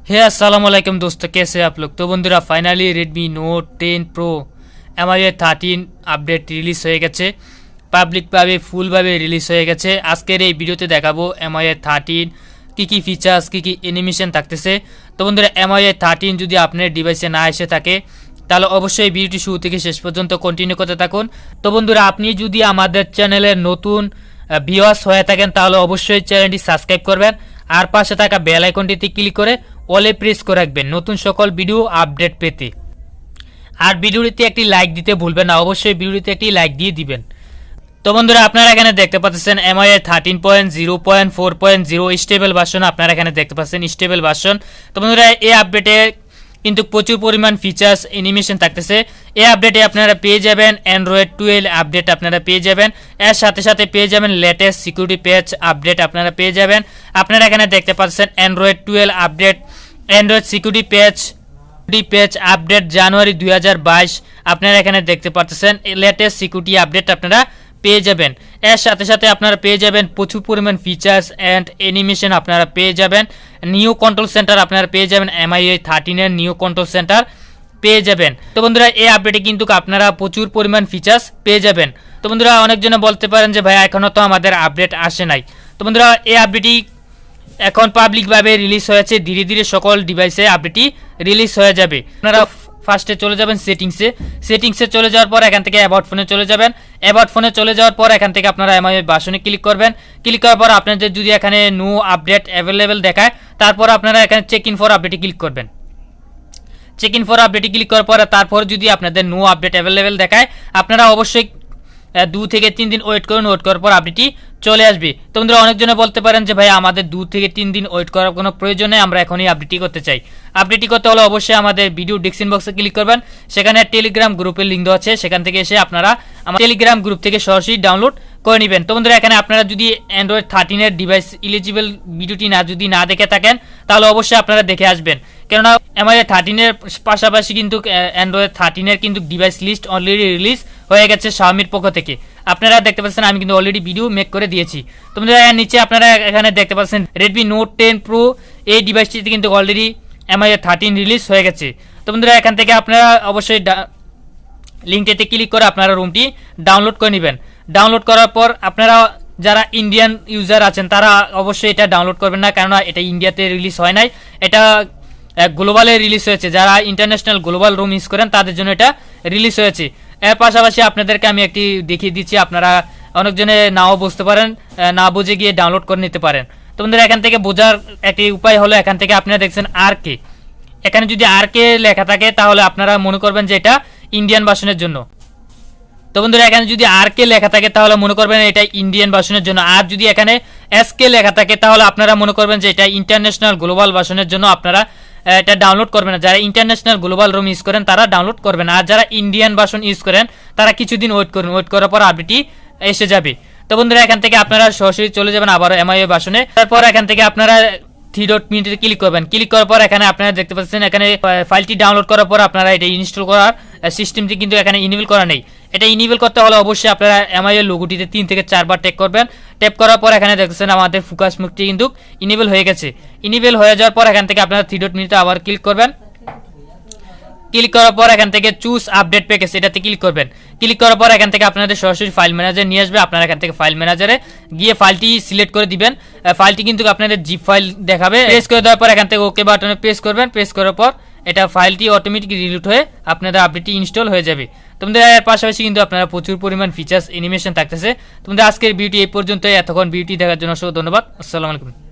हे अस्सलाम वालेकुम दोस्तों, कैसे आप लोग। तो बंधुरा finally Redmi Note 10 Pro MIUI 13 update release হয়ে গেছে, পাবলিকভাবে ফুলভাবে রিলিজ হয়ে গেছে। আজকের এই ভিডিওতে দেখাবো MIUI 13 কি ফিচার্স কি অ্যানিমেশন থাকতেছে। তো বন্ধুরা MIUI 13 যদি আপনার ডিভাইসে না এসে থাকে তাহলে অবশ্যই ভিডিওটি শুরু থেকে শেষ পর্যন্ত কন্টিনিউ করতে থাকুন। তো বন্ধুরা আপনি যদি আমাদের চ্যানেলের নতুন ভিউয়ার্স হয়ে থাকেন তাহলে অবশ্যই চ্যানেলটি সাবস্ক্রাইব করবেন আর পাশে থাকা বেল আইকনটিতে ক্লিক করে অলে প্রেস করে রাখবেন নতুন সকল ভিডিও আপডেট পেতে। আর ভিডিওটিতে একটি লাইক দিতে ভুলবেন না, অবশ্যই ভিডিওটিতে একটি লাইক দিয়ে দিবেন। তো বন্ধুরা আপনারা এখানে দেখতে পাচ্ছেন MIUI 13.0.4.0 স্টেবল ভার্সন আপনারা এখানে দেখতে পাচ্ছেন স্টেবল ভার্সন। তো বন্ধুরা এই আপডেটে কিন্তু প্রচুর পরিমাণ ফিচার্স অ্যানিমেশন থাকতেছে। এই আপডেটে আপনারা পেয়ে যাবেন Android 12 আপডেট আপনারা পেয়ে যাবেন, এর সাথে সাথে পেয়ে যাবেন লেটেস্ট সিকিউরিটি প্যাচ আপডেট আপনারা পেয়ে যাবেন। আপনারা এখানে দেখতে পাচ্ছেন Android 12 update, Android security patch update January 2022 আপনারা এখানে দেখতে পাচ্ছেন লেটেস্ট সিকিউরিটি আপডেট আপনারা পেয়ে যাবেন। এর সাথে সাথে আপনারা পেয়ে যাবেন প্রচুর পরিমাণ ফিচার্স অ্যান্ড অ্যানিমেশন আপনারা পেয়ে যাবেন। নিউ কন্ট্রোল সেন্টার আপনারা পেয়ে যাবেন, MIUI 13 এর নিউ কন্ট্রোল সেন্টার পেয়ে যাবেন। তো বন্ধুরা এই আপডেটে কিন্তু আপনারা প্রচুর পরিমাণ ফিচার্স পেয়ে যাবেন। তো বন্ধুরা অনেকজনে বলতে পারেন যে ভাই এখনও তো আমাদের আপডেট আসে নাই। তো বন্ধুরা এই আপডেটটি এখন পাবলিকভাবে রিলিজ হয়েছে, ধীরে ধীরে সকল ডিভাইসে আপডেটটি রিলিজ হয়ে যাবে। আপনারা ফার্স্টে চলে যাবেন সেটিংসে চলে যাওয়ার পর এখান থেকে অ্যাবাউট ফোনে চলে যাবেন। অ্যাবাউট ফোনে চলে যাওয়ার পর এখান থেকে আপনারা MIUI ভার্সনে ক্লিক করবেন। ক্লিক করার পর আপনাদের যদি এখানে নো আপডেট অ্যাভেলেবেল দেখায় তারপর আপনারা এখানে চেক ইন ফর আপডেটে ক্লিক করবেন। চেক ইন ফর আপডেটে ক্লিক করার পর তারপর যদি আপনাদের নো আপডেট অ্যাভেলেবেল দেখায় আপনারা অবশ্যই 2 থেকে 3 দিন ওয়েট করুন, ওয়েট করার পর আপডেটটি চলে আসবে। তো বন্ধুরা অনেকজনে বলতে পারেন যে ভাই আমাদের 2 থেকে 3 দিন ওয়েট করার কোনো প্রয়োজন নেই, আমরা এখনই আপডেটটি করতে চাই। আপডেটটি করতে হলে অবশ্যই আমাদের ভিডিও ডেসক্রিপশন বক্সে ক্লিক করবেন, সেখানে টেলিগ্রাম গ্রুপের লিঙ্ক দেওয়া আছে, সেখান থেকে এসে আপনারা আমার টেলিগ্রাম গ্রুপ থেকে সরাসরি ডাউনলোড করে নেবেন। তো বন্ধুরা এখানে আপনারা যদি Android 13 এর ডিভাইস এলিজিবল ভিডিওটি যদি না দেখে থাকেন তাহলে অবশ্যই আপনারা দেখে আসবেন, কেননা MIUI 13 এর পাশাপাশি কিন্তু Android 13 এর কিন্তু ডিভাইস লিস্ট অলরেডি রিলিজ হয়ে গেছে Xiaomiর পক্ষ থেকে। আপনারা দেখতে পাচ্ছেন আমি কিন্তু অলরেডি ভিডিও মেক করে দিয়েছি। তো বন্ধুরা নিচে আপনারা এখানে দেখতে পাচ্ছেন Redmi Note 10 Pro এই ডিভাইসটিতে কিন্তু অলরেডি MIUI 13 রিলিজ হয়ে গেছে। তো বন্ধুরা এখান থেকে আপনারা অবশ্যই লিঙ্কটিতে ক্লিক করে আপনারা রুমটি ডাউনলোড করে নেবেন। ডাউনলোড করার পর আপনারা যারা ইন্ডিয়ান ইউজার আছেন তারা অবশ্যই এটা ডাউনলোড করবেন না, কেননা এটা ইন্ডিয়াতে রিলিজ হয় নাই, এটা গ্লোবালে রিলিজ হয়েছে। যারা ইন্টারন্যাশনাল গ্লোবাল রুম ইউজ করেন তাদের জন্য এটা রিলিজ হয়েছে। এর পাশাপাশি আপনাদেরকে আমি একটি দেখিয়ে দিচ্ছি, আপনারা অনেকজনে নাও বুঝতে পারেন, না বুঝে গিয়ে ডাউনলোড করে নিতে পারেন। তো বন্ধুরা এখান থেকে বোঝার একটি উপায় হলো এখান থেকে আপনারা দেখছেন RK, এখানে যদি RK লেখা থাকে তাহলে আপনারা মনে করবেন যে এটা ইন্ডিয়ান ভার্সনের জন্য। তো বন্ধুরা এখানে যদি RK লেখা থাকে তাহলে মনে করবেন এটা ইন্ডিয়ান ভার্সনের জন্য, আর যদি এখানে SK লেখা থাকে তাহলে আপনারা মনে করবেন যে এটা ইন্টারন্যাশনাল গ্লোবাল ভার্সনের জন্য, আপনারা এটা ডাউনলোড করবেন না। যারা ইন্টারন্যাশনাল গ্লোবাল রুম ইউজ করেন তারা ডাউনলোড করবেন, আর যারা ইন্ডিয়ান ভার্সন ইউজ করেন তারা কিছুদিন ওয়েট করুন, ওয়েট করার পর আপডেটটি এসে যাবে। তো বন্ধুরা এখান থেকে আপনারা সরাসরি চলে যাবেন আবার MIUI ভার্সনে। তারপর এখান থেকে আপনারা 3 ডট মিনিটে ক্লিক করবেন। ক্লিক করার পর এখানে আপনারা দেখতে পাচ্ছেন এখানে ফাইলটি ডাউনলোড করার পর আপনারা এটা ইনস্টল করার সিস্টেমটি কিন্তু এখানে ইনেবল করা নেই। এটা ইনেবল করতে হলে অবশ্যই আপনারা MIUI লোগোটিতে 3 থেকে 4 বার ট্যাপ করবেন। ট্যাপ করার পর এখানে দেখছেন আমাদের ফোকাস মুডটি কিন্তু ইনেবল হয়ে গেছে। ইনেবল হয়ে যাওয়ার পর এখান থেকে আপনারা 3 ডট মিনিটে আবার ক্লিক করবেন। ক্লিক করার পর এখান থেকে চুজ আপডেট প্যাকেজ এটাতে ক্লিক করবেন। ক্লিক করার পর এখান থেকে আপনাদের সরাসরি ফাইল ম্যানেজার নিয়ে আসবে। আপনারা এখান থেকে ফাইল ম্যানেজারে গিয়ে ফাইলটি সিলেক্ট করে দিবেন। ফাইলটি কিন্তু আপনাদের জিপ ফাইল দেখাবে। প্রেস করে দেওয়ার পর এখান থেকে ওকে বাটনে প্রেস করবেন। প্রেস করার পর এটা ফাইলটি অটোমেটিক রিলোড হয়ে আপনাদের আপডেটটি ইনস্টল হয়ে যাবে। তোমাদের এর পাশাপাশি কিন্তু আপনারা প্রচুর পরিমাণ ফিচার্স অ্যানিমেশন থাকতেছে। তোমাদের আজকের ভিডিও এই পর্যন্ত, এতক্ষণ ভিডিওটি দেখার জন্য অসংখ্য ধন্যবাদ। আসসালামু আলাইকুম।